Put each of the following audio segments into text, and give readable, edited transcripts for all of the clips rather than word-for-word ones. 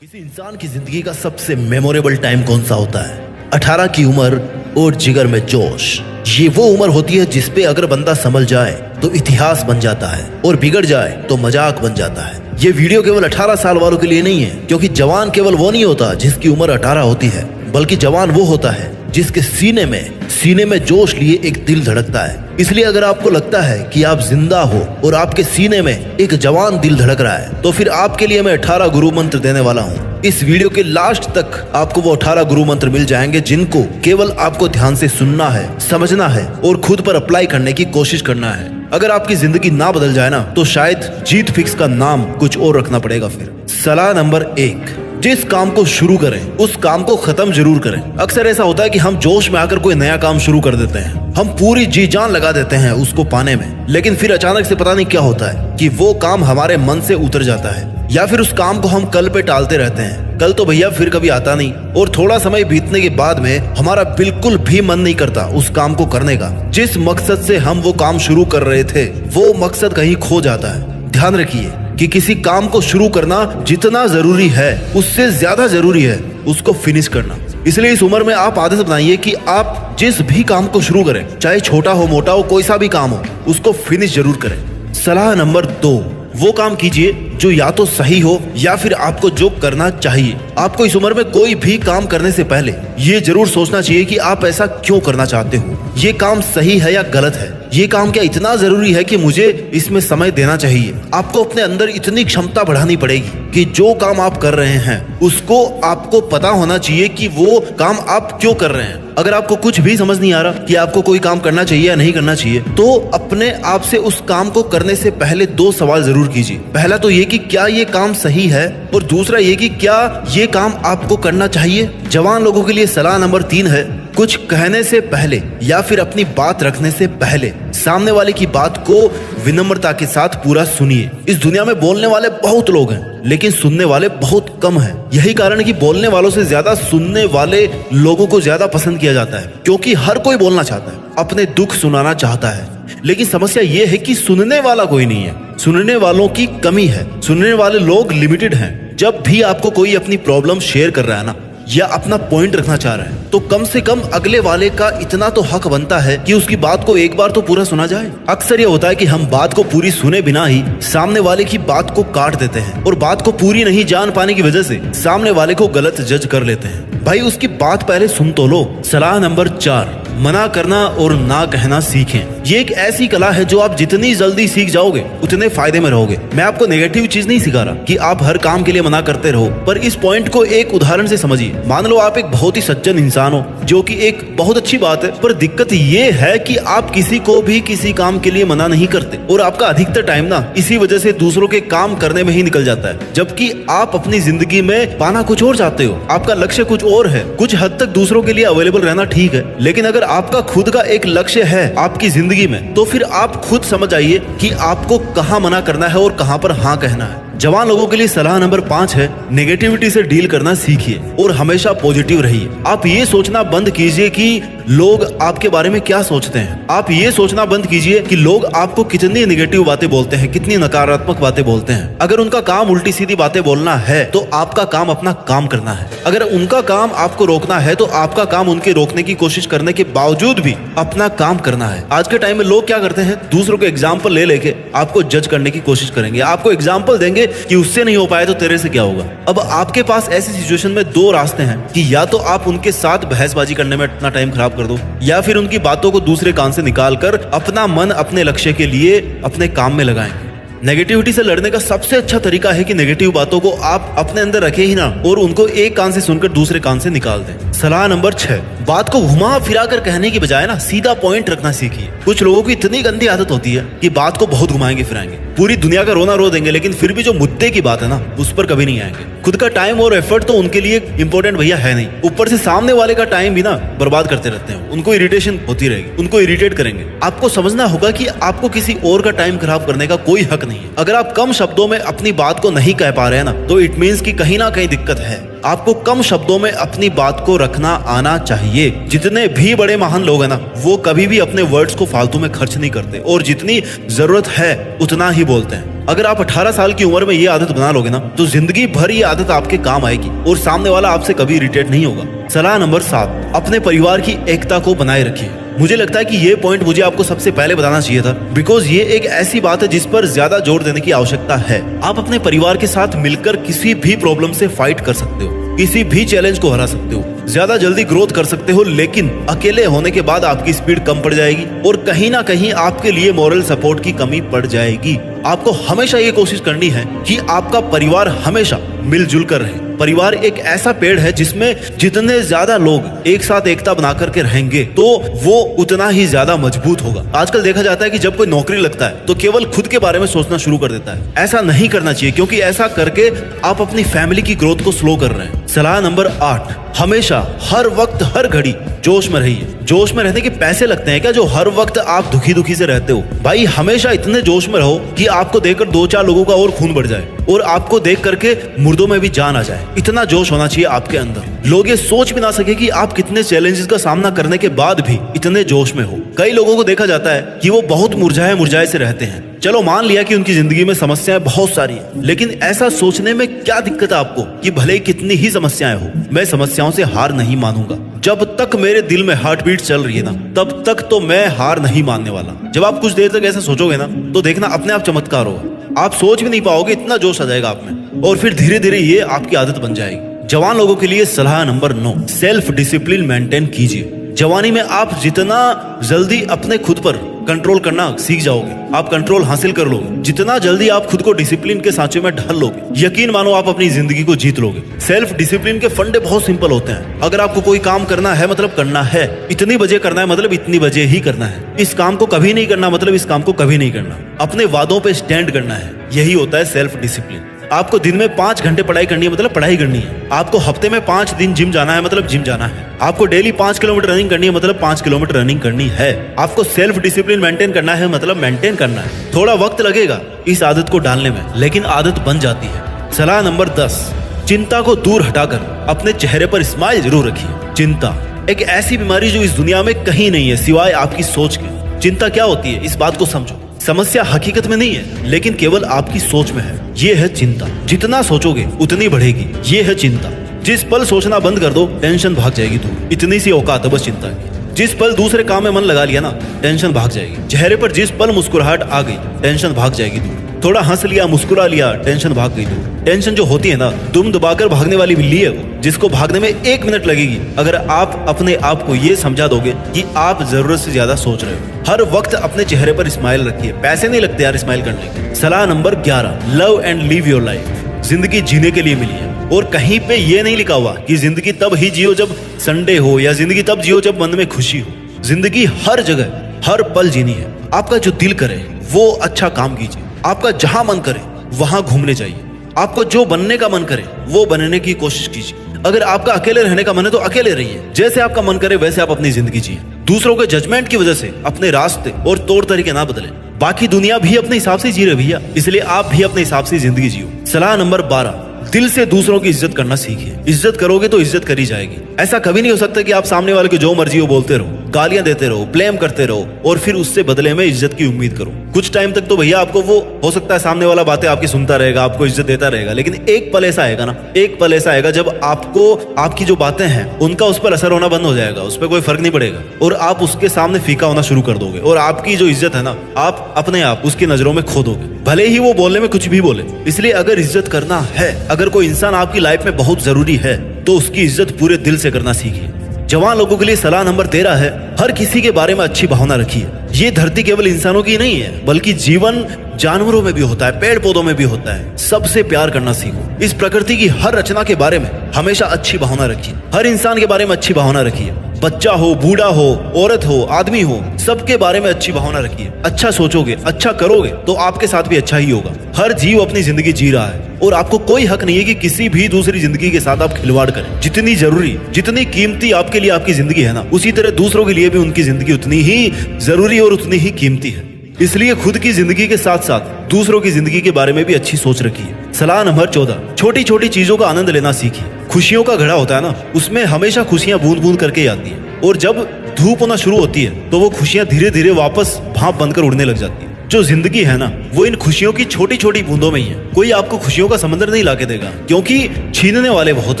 किसी इंसान की जिंदगी का सबसे मेमोरेबल टाइम कौन सा होता है? 18 की उम्र और जिगर में जोश। ये वो उम्र होती है जिसपे अगर बंदा संभल जाए तो इतिहास बन जाता है और बिगड़ जाए तो मजाक बन जाता है। ये वीडियो केवल 18 साल वालों के लिए नहीं है, क्योंकि जवान केवल वो नहीं होता जिसकी उम्र 18 होती है, बल्कि जवान वो होता है जिसके सीने में जोश लिए एक दिल धड़कता है। इसलिए अगर आपको लगता है कि आप जिंदा हो और आपके सीने में एक जवान दिल धड़क रहा है, तो फिर आपके लिए मैं 18 गुरु मंत्र देने वाला हूँ। इस वीडियो के लास्ट तक आपको वो 18 गुरु मंत्र मिल जाएंगे जिनको केवल आपको ध्यान से सुनना है, समझना है और खुद पर अप्लाई करने की कोशिश करना है। अगर आपकी जिंदगी ना बदल जाए ना, तो शायद जीत फिक्स का नाम कुछ और रखना पड़ेगा। फिर सलाह नंबर 1, जिस काम को शुरू करें उस काम को खत्म जरूर करें। अक्सर ऐसा होता है कि हम जोश में आकर कोई नया काम शुरू कर देते हैं, हम पूरी जी जान लगा देते हैं उसको पाने में, लेकिन फिर अचानक से पता नहीं क्या होता है कि वो काम हमारे मन से उतर जाता है, या फिर उस काम को हम कल पे टालते रहते हैं। कल तो भैया फिर कभी आता नहीं, और थोड़ा समय बीतने के बाद में हमारा बिल्कुल भी मन नहीं करता उस काम को करने का। जिस मकसद से हम वो काम शुरू कर रहे थे, वो मकसद कहीं खो जाता है। ध्यान रखिए कि किसी काम को शुरू करना जितना जरूरी है, उससे ज्यादा जरूरी है उसको फिनिश करना। इसलिए इस उम्र में आप आदत बनाइए कि आप जिस भी काम को शुरू करें, चाहे छोटा हो मोटा हो, कोई सा भी काम हो, उसको फिनिश जरूर करें। सलाह नंबर 2, वो काम कीजिए जो या तो सही हो या फिर आपको जो करना चाहिए। आपको इस उम्र में कोई भी काम करने से पहले ये जरूर सोचना चाहिए कि आप ऐसा क्यों करना चाहते हो, ये काम सही है या गलत है, ये काम क्या इतना जरूरी है कि मुझे इसमें समय देना चाहिए। आपको अपने अंदर इतनी क्षमता बढ़ानी पड़ेगी कि जो काम आप कर रहे हैं उसको आपको पता होना चाहिए कि वो काम आप क्यों कर रहे हैं। अगर आपको कुछ भी समझ नहीं आ रहा कि आपको कोई काम करना चाहिए या नहीं करना चाहिए, तो अपने आप से उस काम को करने से पहले 2 सवाल जरूर कीजिए। पहला तो ये कि क्या ये काम सही है, और दूसरा ये कि क्या ये काम आपको करना चाहिए। जवान लोगों के लिए सलाह नंबर 3 है, कुछ कहने से पहले या फिर अपनी बात रखने से पहले सामने वाले की बात को विनम्रता के साथ पूरा सुनिए। इस दुनिया में बोलने वाले बहुत लोग हैं, लेकिन सुनने वाले बहुत कम हैं। यही कारण है कि बोलने वालों से ज्यादा सुनने वाले लोगों को ज्यादा पसंद किया जाता है, क्योंकि हर कोई बोलना चाहता है, अपने दुख सुनाना चाहता है। लेकिन समस्या ये है कि सुनने वाला कोई नहीं है, सुनने वालों की कमी है, सुनने वाले लोग लिमिटेड हैं। जब भी आपको कोई अपनी प्रॉब्लम शेयर कर रहा है ना, या अपना पॉइंट रखना चाह रहा है, तो कम से कम अगले वाले का इतना तो हक बनता है कि उसकी बात को एक बार तो पूरा सुना जाए। अक्सर ये होता है कि हम बात को पूरी सुने बिना ही सामने वाले की बात को काट देते हैं, और बात को पूरी नहीं जान पाने की वजह से सामने वाले को गलत जज कर लेते हैं। भाई उसकी बात पहले सुन तो लो। सलाह नंबर 4, मना करना और ना कहना सीखें। ये एक ऐसी कला है जो आप जितनी जल्दी सीख जाओगे उतने फायदे में रहोगे। मैं आपको नेगेटिव चीज नहीं सिखा रहा कि आप हर काम के लिए मना करते रहो, पर इस पॉइंट को एक उदाहरण से समझिए। मान लो आप एक बहुत ही सज्जन इंसान हो, जो कि एक बहुत अच्छी बात है, पर दिक्कत ये है कि आप किसी को भी किसी काम के लिए मना नहीं करते, और आपका अधिकतर टाइम ना इसी वजह से दूसरों के काम करने में ही निकल जाता है, जबकि आप अपनी जिंदगी में पाना कुछ और चाहते हो। आपका लक्ष्य कुछ और है। कुछ हद तक दूसरों के लिए अवेलेबल रहना ठीक है, लेकिन अगर आपका खुद का एक लक्ष्य है आपकी जिंदगी में, तो फिर आप खुद समझ आइए कि आपको कहाँ मना करना है और कहाँ पर हाँ कहना है। जवान लोगों के लिए सलाह नंबर 5 है, नेगेटिविटी से डील करना सीखिए और हमेशा पॉजिटिव रहिए। आप ये सोचना बंद कीजिए कि लोग आपके बारे में क्या सोचते हैं। आप ये सोचना बंद कीजिए कि लोग आपको कितनी नेगेटिव बातें बोलते हैं, कितनी नकारात्मक बातें बोलते हैं। अगर उनका काम उल्टी सीधी बातें बोलना है, तो आपका काम अपना काम करना है। अगर उनका काम आपको रोकना है, तो आपका काम उनके रोकने की कोशिश करने के बावजूद भी अपना काम करना है। आज के टाइम में लोग क्या करते हैं, दूसरों के एग्जाम्पल ले लेके आपको जज करने की कोशिश करेंगे। आपको एग्जाम्पल देंगे कि उससे नहीं हो पाया तो तेरे से क्या होगा। अब आपके पास ऐसी सिचुएशन में 2 रास्ते हैं कि या तो आप उनके साथ बहसबाजी करने में अपना टाइम खराब कर दो, या फिर उनकी बातों को दूसरे कान से निकालकर अपना मन अपने लक्ष्य के लिए अपने काम में लगाएंगे। नेगेटिविटी से लड़ने का सबसे अच्छा तरीका है कि नेगेटिव बातों को आप अपने अंदर रखे ही ना, और उनको एक कान से सुनकर दूसरे कान से निकाल दें। सलाह नंबर 6, बात को घुमा फिरा कर कहने की बजाय ना सीधा पॉइंट रखना सीखिए। कुछ लोगों की इतनी गंदी आदत होती है कि बात को बहुत घुमाएंगे फिराएंगे, पूरी दुनिया का रोना रो देंगे, लेकिन फिर भी जो मुद्दे की बात है ना, उस पर कभी नहीं आएंगे। खुद का टाइम और एफर्ट तो उनके लिए इंपॉर्टेंट भैया है नहीं, ऊपर से सामने वाले का टाइम भी ना बर्बाद करते रहते हैं। उनको इरिटेशन होती रहेगी, उनको इरिटेट करेंगे। आपको समझना होगा कि आपको किसी और का टाइम खराब करने का कोई हक नहीं है। अगर आप कम शब्दों में अपनी बात को नहीं कह पा रहे हैं ना, तो इट मीन्स कि कहीं ना कहीं दिक्कत है। आपको कम शब्दों में अपनी बात को रखना आना चाहिए। जितने भी बड़े महान लोग हैं ना, वो कभी भी अपने वर्ड्स को फालतू में खर्च नहीं करते और जितनी जरूरत है उतना ही बोलते हैं। अगर आप 18 साल की उम्र में ये आदत बना लोगे ना, तो जिंदगी भर ये आदत आपके काम आएगी और सामने वाला आपसे कभी इरिटेट नहीं होगा। सलाह नंबर 7, अपने परिवार की एकता को बनाए रखिए। मुझे लगता है कि ये पॉइंट मुझे आपको सबसे पहले बताना चाहिए था, बिकॉज ये एक ऐसी बात है जिस पर ज्यादा जोर देने की आवश्यकता है। आप अपने परिवार के साथ मिलकर किसी भी प्रॉब्लम से फाइट कर सकते हो, किसी भी चैलेंज को हरा सकते हो, ज्यादा जल्दी ग्रोथ कर सकते हो, लेकिन अकेले होने के बाद आपकी स्पीड कम पड़ जाएगी और कहीं ना कहीं आपके लिए मॉरल सपोर्ट की कमी पड़ जाएगी। आपको हमेशा ये कोशिश करनी है कि आपका परिवार हमेशा मिलजुल कर रहे। परिवार एक ऐसा पेड़ है जिसमें जितने ज्यादा लोग एक साथ एकता बना करके रहेंगे तो वो उतना ही ज्यादा मजबूत होगा। आजकल देखा जाता है कि जब कोई नौकरी लगता है तो केवल खुद के बारे में सोचना शुरू कर देता है। ऐसा नहीं करना चाहिए, क्योंकि ऐसा करके आप अपनी फैमिली की ग्रोथ को स्लो कर रहे हैं। सलाह नंबर 8, हमेशा हर वक्त हर घड़ी जोश में रहिए। जोश में रहने के पैसे लगते हैं क्या जो हर वक्त आप दुखी दुखी से रहते हो? भाई हमेशा इतने जोश में रहो कि आपको देखकर 2-4 लोगों का और खून बढ़ जाए और आपको देख करके मुर्दों में भी जान आ जाए। इतना जोश होना चाहिए आपके अंदर, लोग ये सोच भी ना सके कि आप कितने चैलेंजेस का सामना करने के बाद भी इतने जोश में हो। कई लोगों को देखा जाता है कि वो बहुत मुरझाए मुरझाए से रहते हैं। चलो मान लिया कि उनकी जिंदगी में समस्याएं बहुत सारी हैं, लेकिन ऐसा सोचने में क्या दिक्कत है आपको कि भले ही कितनी ही समस्याएं हो, मैं समस्याओं से हार नहीं मानूंगा। जब तक मेरे दिल में हार्ट बीट चल रही है ना, तब तक तो मैं हार नहीं मानने वाला। जब आप कुछ देर तक ऐसा सोचोगे ना, तो देखना अपने आप चमत्कार होगा। आप सोच भी नहीं पाओगे, इतना जोश आ जाएगा आप में और फिर धीरे धीरे ये आपकी आदत बन जाएगी। जवान लोगों के लिए सलाह नंबर 9, सेल्फ डिसिप्लिन मेंटेन कीजिए। जवानी में आप जितना जल्दी अपने खुद पर कंट्रोल करना सीख जाओगे, आप कंट्रोल हासिल कर लोगे, जितना जल्दी आप खुद को डिसिप्लिन के सांचे में ढल लोगे, यकीन मानो आप अपनी जिंदगी को जीत लोगे। सेल्फ डिसिप्लिन के फंडे बहुत सिंपल होते हैं। अगर आपको कोई काम करना है मतलब करना है, इतनी बजे करना है मतलब इतनी बजे ही करना है, इस काम को कभी नहीं करना मतलब इस काम को कभी नहीं करना, अपने वादों पे स्टैंड करना है, यही होता है सेल्फ डिसिप्लिन। आपको दिन में 5 घंटे पढ़ाई करनी है मतलब पढ़ाई करनी है। आपको हफ्ते में 5 दिन जिम जाना है मतलब जिम जाना है। आपको डेली 5 किलोमीटर रनिंग करनी है मतलब 5 किलोमीटर रनिंग करनी है। आपको सेल्फ डिसिप्लिन मेंटेन करना है मतलब मेंटेन करना है। थोड़ा वक्त लगेगा इस आदत को डालने में, लेकिन आदत बन जाती है। सलाह नंबर 10, चिंता को दूर हटाकर अपने चेहरे पर स्माइल जरूर रखिए। चिंता एक ऐसी बीमारी जो इस दुनिया में कहीं नहीं है सिवाय आपकी सोच के। चिंता क्या होती है इस बात को समझो। समस्या हकीकत में नहीं है, लेकिन केवल आपकी सोच में है। ये है चिंता। जितना सोचोगे उतनी बढ़ेगी, ये है चिंता। जिस पल सोचना बंद कर दो टेंशन भाग जाएगी दूर। इतनी सी औकात है बस चिंता की। जिस पल दूसरे काम में मन लगा लिया ना, टेंशन भाग जाएगी। चेहरे पर जिस पल मुस्कुराहट आ गई, टेंशन भाग जाएगी दूर। थोड़ा हंस लिया, मुस्कुरा लिया, टेंशन भाग गई दूर। टेंशन जो होती है ना, दुम दबाकर भागने वाली बिल्ली है वो, जिसको भागने में 1 मिनट लगेगी अगर आप अपने आप को ये समझा दोगे कि आप जरूरत से ज्यादा सोच रहे हो। हर वक्त अपने चेहरे पर स्माइल रखिए। पैसे नहीं लगते यार स्माइल करने के। सलाह number 11, love and live your life. जिंदगी जीने के लिए मिली है और कहीं पे ये नहीं लिखा हुआ कि जिंदगी तब ही जियो जब संडे हो या जिंदगी तब जियो जब मन में खुशी हो। जिंदगी हर जगह हर पल जीनी है। आपका जो दिल करे वो अच्छा काम कीजिए। आपका जहां मन करे वहां घूमने जाइए। आपको जो बनने का मन करे वो बनने की कोशिश कीजिए। अगर आपका अकेले रहने का मन है तो अकेले रहिए। जैसे आपका मन करे वैसे आप अपनी जिंदगी जिए। दूसरों के जजमेंट की वजह से अपने रास्ते और तौर तरीके ना बदलें। बाकी दुनिया भी अपने हिसाब से जी रही भैया, इसलिए आप भी अपने हिसाब से जिंदगी जियो। सलाह नंबर 12, दिल से दूसरों की इज्जत करना सीखिए। इज्जत करोगे तो इज्जत करी जाएगी। ऐसा कभी नहीं हो सकता कि आप सामने वाले को जो मर्जी हो बोलते रहो, गालियां देते रहो, ब्लेम करते रहो और फिर उससे बदले में इज्जत की उम्मीद करो। कुछ टाइम तक तो भैया आपको वो हो सकता है सामने वाला बातें आपकी सुनता रहेगा, आपको इज्जत देता रहेगा, लेकिन एक पल ऐसा आएगा ना, एक पल ऐसा आएगा जब आपको आपकी जो बातें हैं उनका उस पर असर होना बंद हो जाएगा, उस पर कोई फर्क नहीं पड़ेगा और आप उसके सामने फीका होना शुरू कर दोगे और आपकी जो इज्जत है ना, आप अपने आप उसकी नजरों में खो दोगे, भले ही वो बोलने में कुछ भी बोले। इसलिए अगर इज्जत करना है, अगर कोई इंसान आपकी लाइफ में बहुत जरूरी है तो उसकी इज्जत पूरे दिल से करना सीखिए। जवान लोगों के लिए सलाह नंबर 13 है, हर किसी के बारे में अच्छी भावना रखिए। ये धरती केवल इंसानों की नहीं है, बल्कि जीवन जानवरों में भी होता है, पेड़ पौधों में भी होता है। सबसे प्यार करना सीखो। इस प्रकृति की हर रचना के बारे में हमेशा अच्छी भावना रखिए। हर इंसान के बारे में अच्छी भावना रखिए। बच्चा हो, बूढ़ा हो, औरत हो, आदमी हो, सबके बारे में अच्छी भावना रखिए। अच्छा सोचोगे, अच्छा करोगे तो आपके साथ भी अच्छा ही होगा। हर जीव अपनी जिंदगी जी रहा है और आपको कोई हक नहीं है कि किसी भी दूसरी जिंदगी के साथ आप खिलवाड़ करें। जितनी जरूरी, जितनी कीमती आपके लिए आपकी जिंदगी है ना, उसी तरह दूसरों के लिए भी उनकी जिंदगी उतनी ही जरूरी और उतनी ही कीमती है। इसलिए खुद की जिंदगी के साथ साथ दूसरों की जिंदगी के बारे में भी अच्छी सोच रखिए। सलाह नंबर 14, छोटी छोटी चीजों का आनंद लेना सीखिए। खुशियों का घड़ा होता है ना, उसमें हमेशा खुशियां बूंद बूंद करके आती हैं, और जब धूप होना शुरू होती है तो वो खुशियां धीरे धीरे वापस भाप बनकर उड़ने लग जाती है। जो जिंदगी है ना, वो इन खुशियों की छोटी छोटी बूंदों में ही है। कोई आपको खुशियों का समंदर नहीं लाके देगा, क्योंकि छीनने वाले बहुत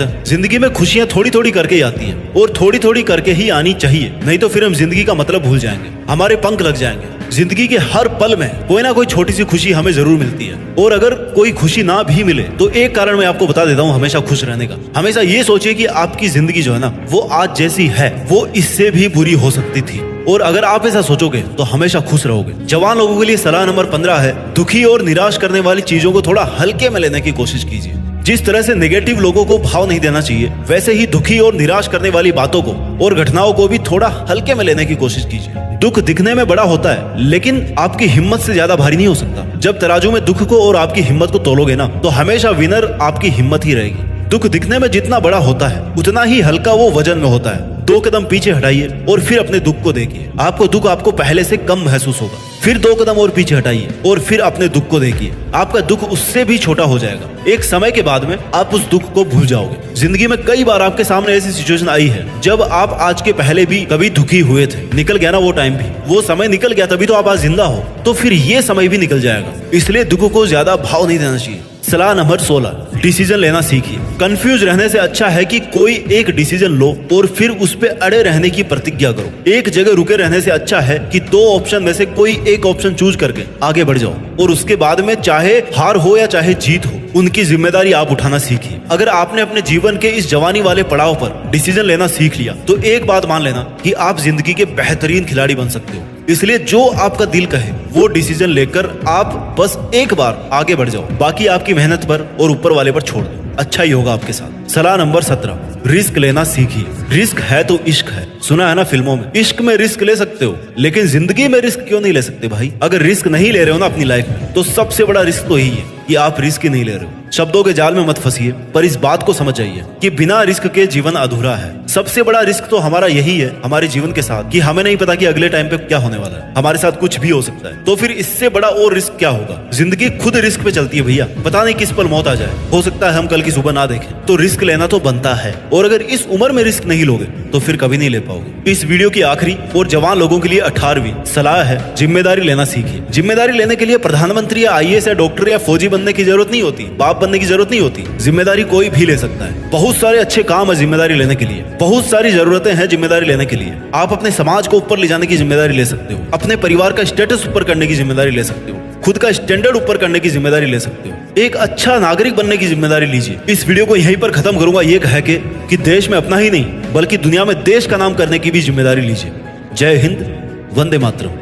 हैं। जिंदगी में खुशियां थोड़ी थोड़ी करके ही आती हैं, और थोड़ी थोड़ी करके ही आनी चाहिए, नहीं तो फिर हम जिंदगी का मतलब भूल जाएंगे, हमारे पंख लग जाएंगे। जिंदगी के हर पल में कोई ना कोई छोटी सी खुशी हमें जरूर मिलती है, और अगर कोई खुशी ना भी मिले तो एक कारण मैं आपको बता देता हूँ हमेशा खुश रहने का। हमेशा ये सोचिए कि आपकी जिंदगी जो है ना, वो आज जैसी है वो इससे भी बुरी हो सकती थी, और अगर आप ऐसा सोचोगे तो हमेशा खुश रहोगे। जवान लोगों के लिए सलाह नंबर 15 है, दुखी और निराश करने वाली चीजों को थोड़ा हल्के में लेने की कोशिश कीजिए। जिस तरह से नेगेटिव लोगों को भाव नहीं देना चाहिए, वैसे ही दुखी और निराश करने वाली बातों को और घटनाओं को भी थोड़ा हल्के में लेने की कोशिश कीजिए। दुख दिखने में बड़ा होता है, लेकिन आपकी हिम्मत से ज्यादा भारी नहीं हो सकता। जब तराजू में दुख को और आपकी हिम्मत को तोलोगे ना, तो हमेशा विनर आपकी हिम्मत ही रहेगी। दुख दिखने में जितना बड़ा होता है, उतना ही हल्का वो वजन में होता है। 2 कदम पीछे हटाइए और फिर अपने दुख को देखिए। आपको दुख आपको पहले से कम महसूस होगा। फिर 2 कदम और पीछे हटाइए और फिर अपने दुख को देखिए। आपका दुख उससे भी छोटा हो जाएगा। एक समय के बाद में आप उस दुख को भूल जाओगे। जिंदगी में कई बार आपके सामने ऐसी सिचुएशन आई है जब आप आज के पहले भी कभी दुखी हुए थे। निकल गया ना वो टाइम भी, वो समय निकल गया, तभी तो आप आज जिंदा हो। तो फिर ये समय भी निकल जाएगा, इसलिए दुख को ज्यादा भाव नहीं देना चाहिए। सलाह नंबर 16, डिसीजन लेना सीखिए। कंफ्यूज रहने से अच्छा है कि कोई एक डिसीजन लो और फिर उस पे अड़े रहने की प्रतिज्ञा करो। एक जगह रुके रहने से अच्छा है कि 2 ऑप्शन में से कोई एक ऑप्शन चूज करके आगे बढ़ जाओ, और उसके बाद में चाहे हार हो या चाहे जीत हो, उनकी जिम्मेदारी आप उठाना सीखिए। अगर आपने अपने जीवन के इस जवानी वाले पड़ाव पर डिसीजन लेना सीख लिया, तो एक बात मान लेना कि आप जिंदगी के बेहतरीन खिलाड़ी बन सकते हो। इसलिए जो आपका दिल कहे वो डिसीजन लेकर आप बस एक बार आगे बढ़ जाओ, बाकी आपकी मेहनत पर और ऊपर वाले पर छोड़ दो, अच्छा ही होगा आपके साथ। सलाह नंबर 17, रिस्क लेना सीखिए। रिस्क है तो इश्क है, सुना है ना फिल्मों में। इश्क में रिस्क ले सकते हो, लेकिन जिंदगी में रिस्क क्यों नहीं ले सकते भाई? अगर रिस्क नहीं ले रहे हो ना अपनी लाइफ में, तो सबसे बड़ा रिस्क तो यही है कि आप रिस्क ही नहीं ले रहे हो। शब्दों के जाल में मत फंसिए, पर इस बात को समझ जाइए कि बिना रिस्क के जीवन अधूरा है। सबसे बड़ा रिस्क तो हमारा यही है हमारे जीवन के साथ, कि हमें नहीं पता कि अगले टाइम पे क्या होने वाला है, हमारे साथ कुछ भी हो सकता है। तो फिर इससे बड़ा और रिस्क क्या होगा? जिंदगी खुद रिस्क पे चलती है भैया, पता नहीं किस पल मौत आ जाए, हो सकता है हम कल की सुबह ना देखें। तो रिस्क लेना तो बनता है, और अगर इस उम्र में रिस्क नहीं लोगे तो फिर कभी नहीं ले पाओगे। इस वीडियो की आखिरी और जवान लोगों के लिए 18वीं सलाह है, जिम्मेदारी लेना सीखिए। जिम्मेदारी लेने के लिए प्रधानमंत्री या IAS या डॉक्टर या फौजी बनने की जरूरत नहीं होती, बाप बनने की जरूरत नहीं होती। जिम्मेदारी कोई भी ले सकता है। बहुत सारे अच्छे काम है जिम्मेदारी लेने के लिए, बहुत सारी जरूरतें हैं जिम्मेदारी लेने के लिए। आप अपने समाज को ऊपर ले जाने की जिम्मेदारी ले सकते हो, अपने परिवार का स्टेटस ऊपर करने की जिम्मेदारी ले सकते हो, खुद का स्टैंडर्ड ऊपर करने की जिम्मेदारी ले सकते हो, एक अच्छा नागरिक बनने की जिम्मेदारी लीजिए। इस वीडियो को यहीं पर खत्म करूंगा ये कह के कि देश में अपना ही नहीं बल्कि दुनिया में देश का नाम करने की भी जिम्मेदारी लीजिए। जय हिंद, वंदे मातरम।